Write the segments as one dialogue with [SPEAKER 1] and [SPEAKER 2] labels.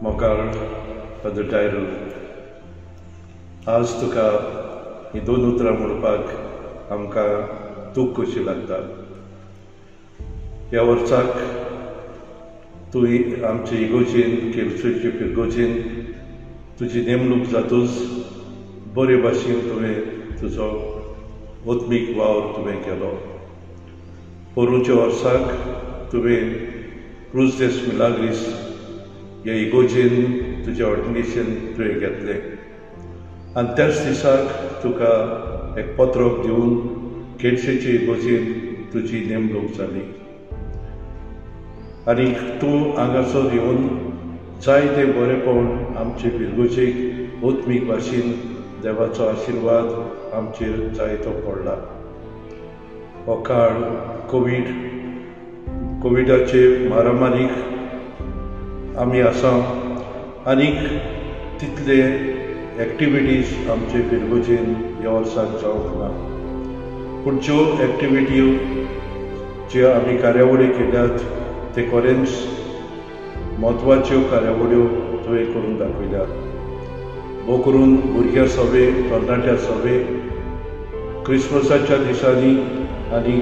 [SPEAKER 1] मोकाळ पदटायरू आज तुका ही दोन उतरां म्हणपाक आमकां दूख कशी लागता. ह्या वर्साक तूं आमचे इगोजेन केलसेची पिरगोजेन तुजी नेमणूक जातूच बरे भाशेन तुवें तुजो ओत्मीक वावर तुवें केलो. पोरूंच्या वर्साक तुवें क्रूज देस मिलाग्रीस ह्या इगोजेन तुजें ऑर्डिनेशन तुवें घेतलें आनी त्याच दिसाक तुका एक पत्रक दिवन केडशेचे इगोजेन तुजी नेमणूक जाली. आनी तूं हांगासर येवन जायते बरेपण आमचे पिरगोजेक ओत्मीक भाशेन देवाचो आशिर्वाद आमचेर जायतो पडला. हो काळ कोविडाचे महामारीक आमी आसा आनीक तितले एक्टिविटीज आमचे पिरगोजेन ह्या वर्साक जावंक ना. पूण ज्यो एक्टिविटी ज्यो आमी कार्यावळी केल्यात ते खरेंच म्हत्वाच्यो कार्यावळ्यो तुवें करून दाखयल्यात. भोव करून भुरग्यां सभे, तरणाट्या सभे, क्रिस्मसाच्या दिसांनी आनी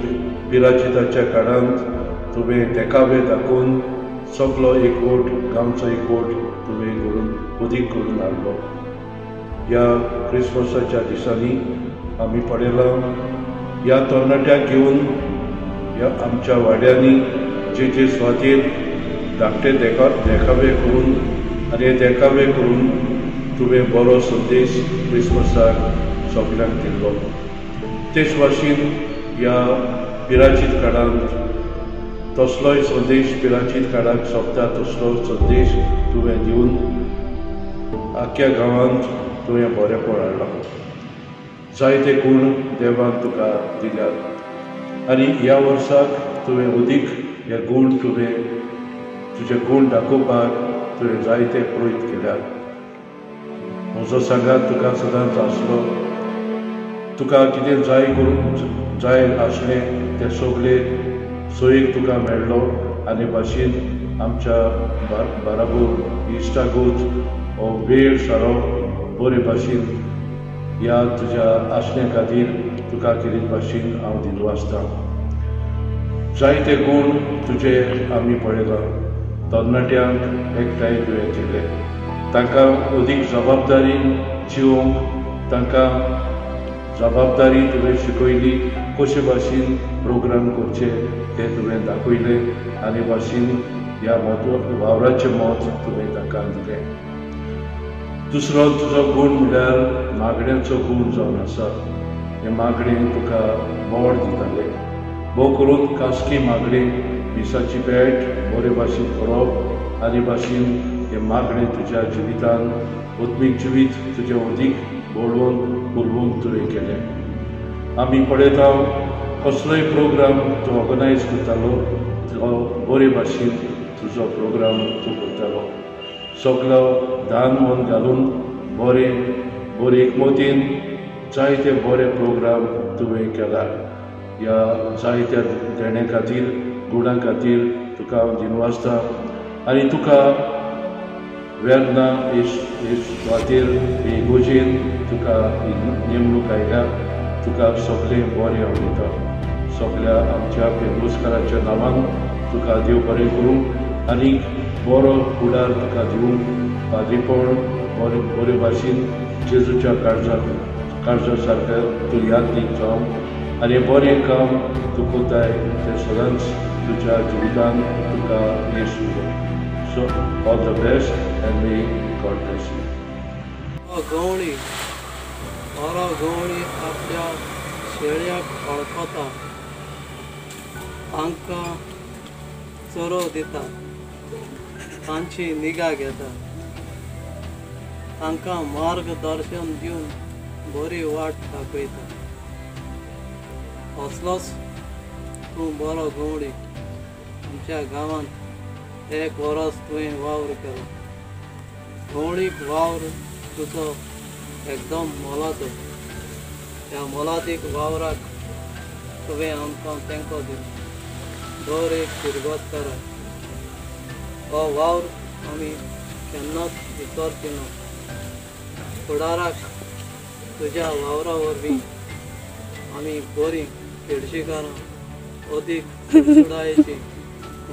[SPEAKER 1] पिराचिताच्या काळांत तुवें देखावे दाखोवन सगलो एकवट, गांवचो एकवट तुवें करून उदीक करून हाडलो. ह्या क्रिस्मसाच्या दिसांनी आमी पळयलां ह्या तरणाट्यांक घेवन ह्या आमच्या वाड्यांनी जे सुवातेर धाकटे देखावे करून आनी हे देखावे करून तुवें बरो संदेश क्रिस्मसाक सगळ्यांक दिल्लो. तेच भाशेन ह्या पिराचीत काळांत तसलोय संदेश पिराचीत काळाक सोंपता तसलो संदेश तुवें दिवन आख्या गांवांत तुवें बरेपण हाडलां. जायते गूण देवान तुका दिल्यात आनी ह्या वर्साक तुवें उदीक हे गूण तुजे गूण दाखोवपाक तुवें जायते प्रयत्न केल्यात. म्हजो सांगात तुका सदांच आसलो. तुका कितें जाय आसलें तें सगळें सोयेक तुका मेळ्ळो आनी भाशेन आमच्या बाराबोर इश्टागोत हो वेळ सारो बरे भाशेन ह्या तुज्या आसण्या खातीर तुका कितें भाशेन हांव दिलो आसता. जायते गूण तुजे आमी पळयला. तरणाट्यांक एकठांय तुवें केले, तांकां अदीक जबाबदारीन जिवंक तांकां जबाबदारी तुवें शिकयली. कशे भाशेन प्रोग्राम करचे ते तुवें दाखयलें आनी भाशेन ह्या वावराचें मत तुवें तांकां दिलें. दुसरो तुजो गूण म्हणल्यार मागण्यांचो गूण जावन आसा. हे मागणें तुका मोड दिताले. भोव करून खासगी मागणी दिसाची भेट बरे भाशेन करप आनी भाशेन हे मागणे तुज्या जिवितान ओत्मीक जिवीत तुजें अदीक बोडोवन फुलवूंक तुवें केलें. आमी पळयता कसलोय प्रोग्राम तूं ऑर्गनायज करतालो तो बरे भाशेन तुजो प्रोग्राम तूं करतालो. सगलो दान मन घालून बरे एकमतीन जायते बरे प्रोग्राम तुवें केला. ह्या जायत्या देण्या खातीर गुणां खातीर तुका हांव दिनवासता आनी तुका वेर्ना हे सुवातेर हे इगोजेन तुका नेमणूक आयल्या. तुका सगळें बरें हांव दिता. सगळ्या आमच्या पेडणेकारांच्या नांवान तुका देव बरें करूं आनी बरो फुडार तुका दिवूं. पाद्रीपण बरे भाशेन जेजूच्या काळजा सारकें तूं यादीक जावं आनी बरें काम तूं कोताय तें सदांच तुज्या जिवितान तुका येस उरो. So all the best and may God bless you.
[SPEAKER 2] गवळी आपल्या शेळ्याक वळखता, तांकां चरो दिता, तांची निगा घेता, तांकां मार्गदर्शन दिवन बरी वाट दाखयता. असलोच तूं बरो गवळी. आमच्या गांवांत 1 वर्स तुवें वावर केलो. गवळीक वावर तुजो एकदम मोलाचो. त्या मोलादीक वावराक तुवें आमकां तेंको दिलो. दर एक पिरगोतकाराक हो वावर आमी केन्नाच विसरची ना. फुडाराक तुज्या वावरा वरवीं आमी बरीं खेडशीकारां अदीक सुदायेची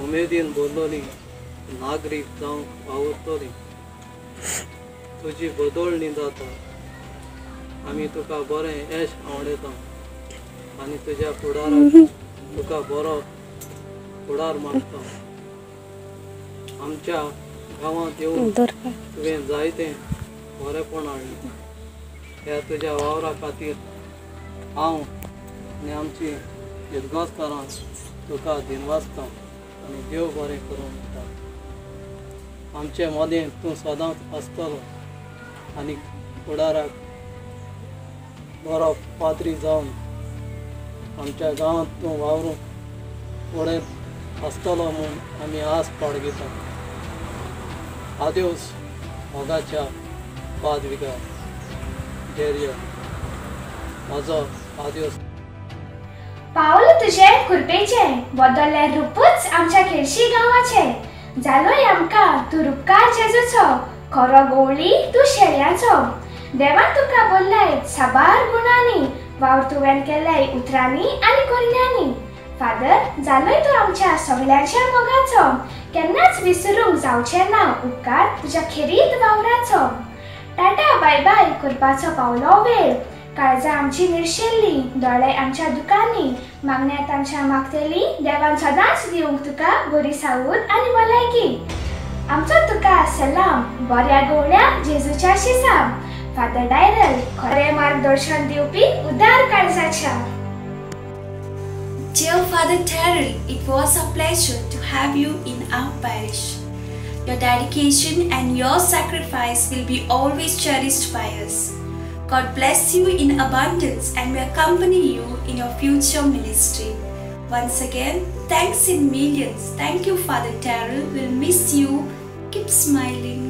[SPEAKER 2] उमेदीन बोल्लोलीं नागरीक जावंक वावुरतलीं. तुजी बदोळणी जाता. आमी तुका बरें यश आवडयता आनी तुज्या फुडाराक तुका बरो फुडार मागता. आमच्या गांवांत येवन तुवें जायतें बरेंपण हाडलें. ह्या तुज्या वावरा खातीर हांव आनी आमची इरगांवकारां तुका दिनवासता आनी देव बरें करूं दिता. आमचे मदें तूं सदांच आसतलो आनी फुडाराक बरो पाद्री जावन आमच्या गांवांत तूं वावरूं फुडें आसतलो म्हूण आमी आस बाळगिता. आदेवस मोगाच्या पादविकार धैर्य म्हजो आदेवस.
[SPEAKER 3] पावल तुझे कृपेचे बदलले रूपच आमच्या खेडशी गांवाचे. जालोय आमकां तूं रुपकार जेजूचो खरो गवळी तूं शेळयांचो. देवान तुका बोल्लाय साबार गुणांनी वावर तुवें केल्याय उतरांनी आनी कोरण्यांनी. फादर जालोय तूं आमच्या सगळ्यांच्या मोगाचो. केन्नाच विसरूंक जावचें ना उपकार तुज्या खेरीत वावराचो. टाटा बाय बाय करपाचो पावलो वेळ. काळजां आमची निर्शेल्ली दोळे आमच्या दुकानी. मागण्यांत आमच्या मागतेली देवान सदांच दिवंक तुका बरी सावूत आनी भलायकी. आमचो तुका सलाम बऱ्या गवळ्या जेजूच्या शिसाब. फादर डायरल खरें मार्गदर्शन दिवपी उदार काळजाच्या.
[SPEAKER 4] Dear Father Terrell, it was a pleasure to have you in our parish. Your dedication and your sacrifice will be always cherished by us. God bless you in abundance and may accompany you in your future ministry. Once again, thanks in millions. Thank you, Father Terrell. We'll miss you. Keep smiling.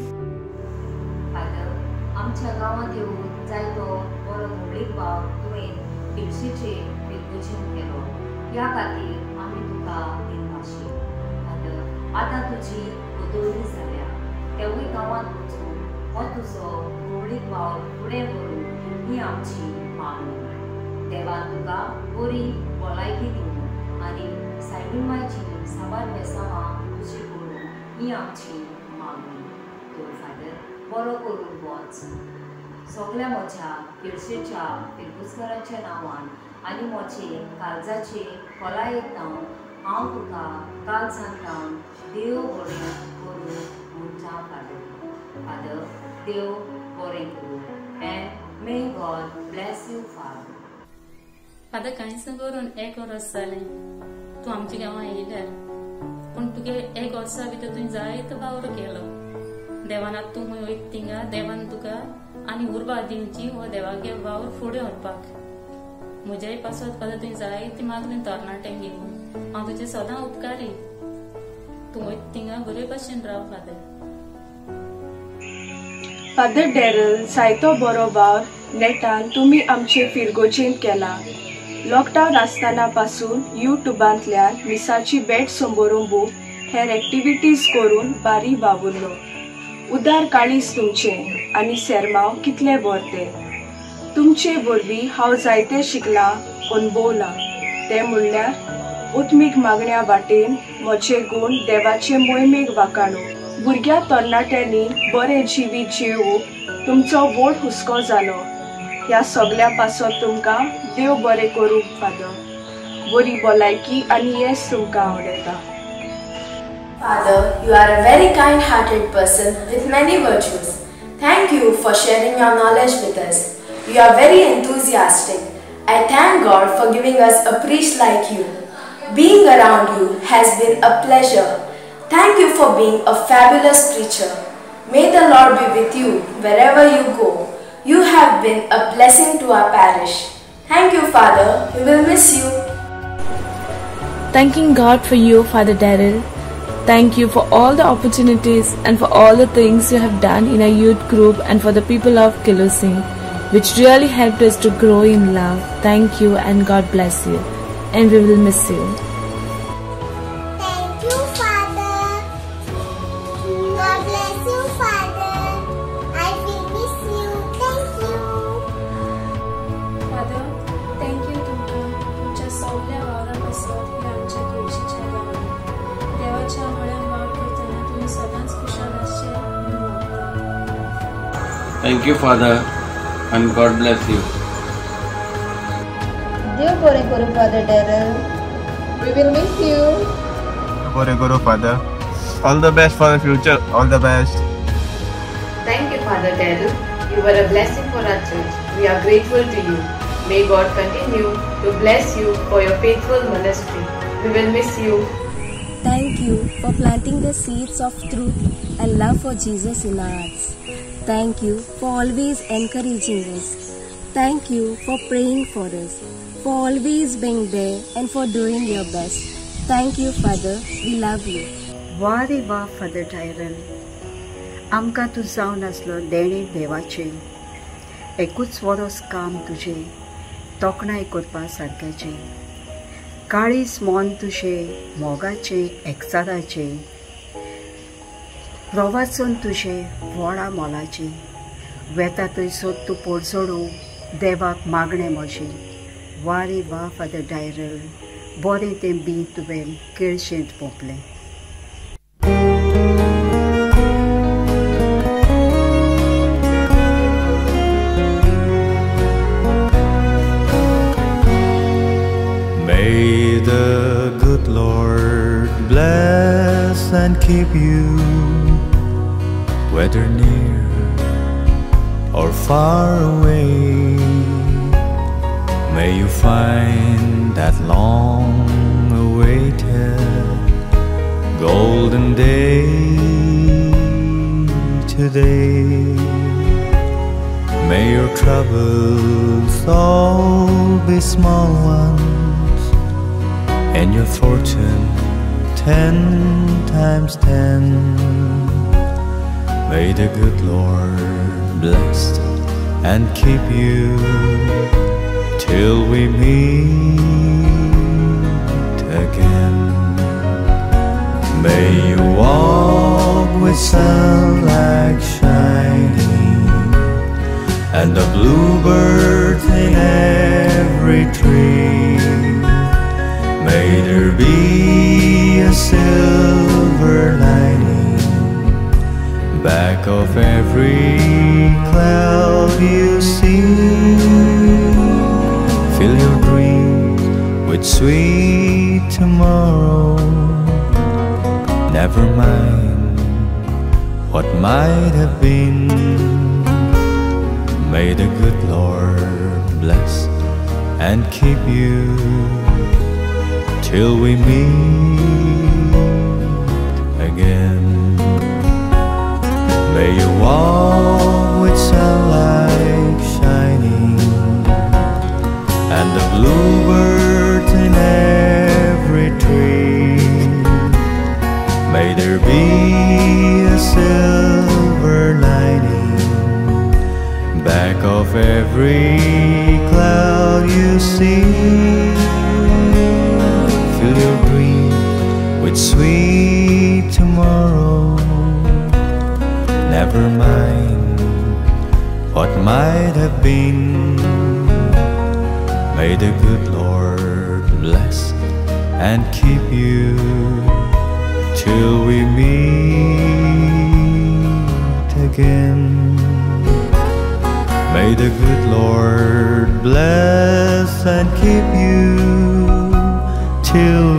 [SPEAKER 5] Father, आमच्या गावात येऊन जायतो बरो व्हडलीक भाव तुवें दिवशीचे विभूषण केलो. ह्या खातीर आमी तुका दिनवाशी. फादर, आतां तुजी बदोळणी जाल्या. तेवूय गांवांत वचून हो तुजो व्हडलीक भाव फुडें व्हरून ही आमची मागणी. देवान तुका बरी भलायकी दिवं आनी सायबीणमायची साबार बेसांवां तुजी करूं ही आमची मागणी. तो फादर बरो करून वच. सगळ्या म्हज्या केळशेच्या फिरकुसकारांच्या नांवान आनी म्हजे काळजाचे खोलायेक नांव हांव तुका काल सांगता देव बरें करूं म्हणटा फादर. फादर, देव बरें करूं. And may God bless you, Father.
[SPEAKER 6] Father, कांयच करून 1 वर्स जालें तूं आमच्या गांवां येयल्यार. पूण तुगे 1 वर्सा भितर तुवें जायतो वावर केलो. देवानाक तूं वयता थिंगा देवान तुका आनी उर्बा दिवची हो देवागे वावर फुडें व्हरपाक. म्हज्याय पासत फादर तुवें जायती मागणी तरणाट्यांक घेवन हांव तुजें सदां उपकारी. तूं वयता थिंगा बरे भशेन राव फादर.
[SPEAKER 7] फादर डॅरल, जायतो बरो वावर नेटान तुमी आमचे फिरगोजेंत केला. लॉकडावन आसतना पासून युट्यूबांतल्यान मिसाची बॅट संबोरूंक बूक हेर एक्टिविटीज करून बारी वावुरलो. उदार काळीज तुमचें आनी सेरमांव कितले बरते. तुमचे वरवीं हांव जायतें शिकलां अणभवलां. तें म्हणल्यार उत्मीक मागण्या वाटेन म्हजे गूण देवाचे मोहिमेक वाकाणू. भुरग्या तरणाट्यांनी बरें जिवीत जिवूंक तुमचो व्हड हुस्को जालो. ह्या सगळ्या पासत तुमकां देव बरें करूं फादर. बरी भलायकी आनी येस तुमकां आवडटा.
[SPEAKER 8] Father, you are a very kind-hearted person with many virtues. Thank you for sharing your knowledge with us. You are very enthusiastic. I thank God for giving us a priest like you. Being around you has been a pleasure. Thank you for being a fabulous preacher. May the Lord be with you wherever you go. You have been a blessing to our parish. Thank you, Father. We will miss you.
[SPEAKER 9] Thanking God for you, Father Darrell. Thank you for all the opportunities and for all the things you have done in our youth group and for the people of Kilusing, which really helped us to grow in love. Thank you and God bless you. And we will miss you.
[SPEAKER 10] Thank you, Father. God bless you, Father. Thank you, Father, and God bless you.
[SPEAKER 11] Dear Guru Father Daryl, we will miss you.
[SPEAKER 12] Guru Father, all the best for the future. All the best.
[SPEAKER 13] Thank you, Father Daryl. You were a blessing for our church. We are grateful to you. May God continue to bless you for your faithful ministry. We will miss you.
[SPEAKER 14] Thank you for planting the seeds of truth and love for Jesus in our hearts. Thank you for always encouraging us. Thank you for praying for us, for always being there and for doing your best. Thank you, Father. We love you.
[SPEAKER 15] वारे वा father diarrhoeal, आमकां तूं जावन आसलो देणे देवाचें. एकूच वरस काम तुजें, तोखणाय करपा सारक्याचें. काळीज मोन तुजें मोगाचें एकचाराचें. प्रवाचन तुजें व्हडा मोलाचें. वेता थंयसर तूं पोरजोडू देवाक मागणें म्हजें. वारे वा फादर डायरल, बरें तें बी तुवें केळशेंत पोंपलें.
[SPEAKER 16] May the good Lord bless and keep you, whether near or far away. May you find that long-awaited golden day today. May your troubles all be small ones, and your fortune 10 times 10. May the good Lord bless and keep you till we meet again. May you walk with sunlight shining, and the bluebirds in every tree. May there be a silver lining back of every cloud you see. Fill your dreams with sweet tomorrow. Never mind what might have been. May the good Lord bless and keep you till we meet again. May you walk with sunlight shining, and the bluebirds in every tree. May there be a silver lining back of every cloud you see. Fill your dreams with sweet tomorrow. Never mind what might have been. May the good Lord bless and keep you till we meet again. May the good Lord bless and keep you till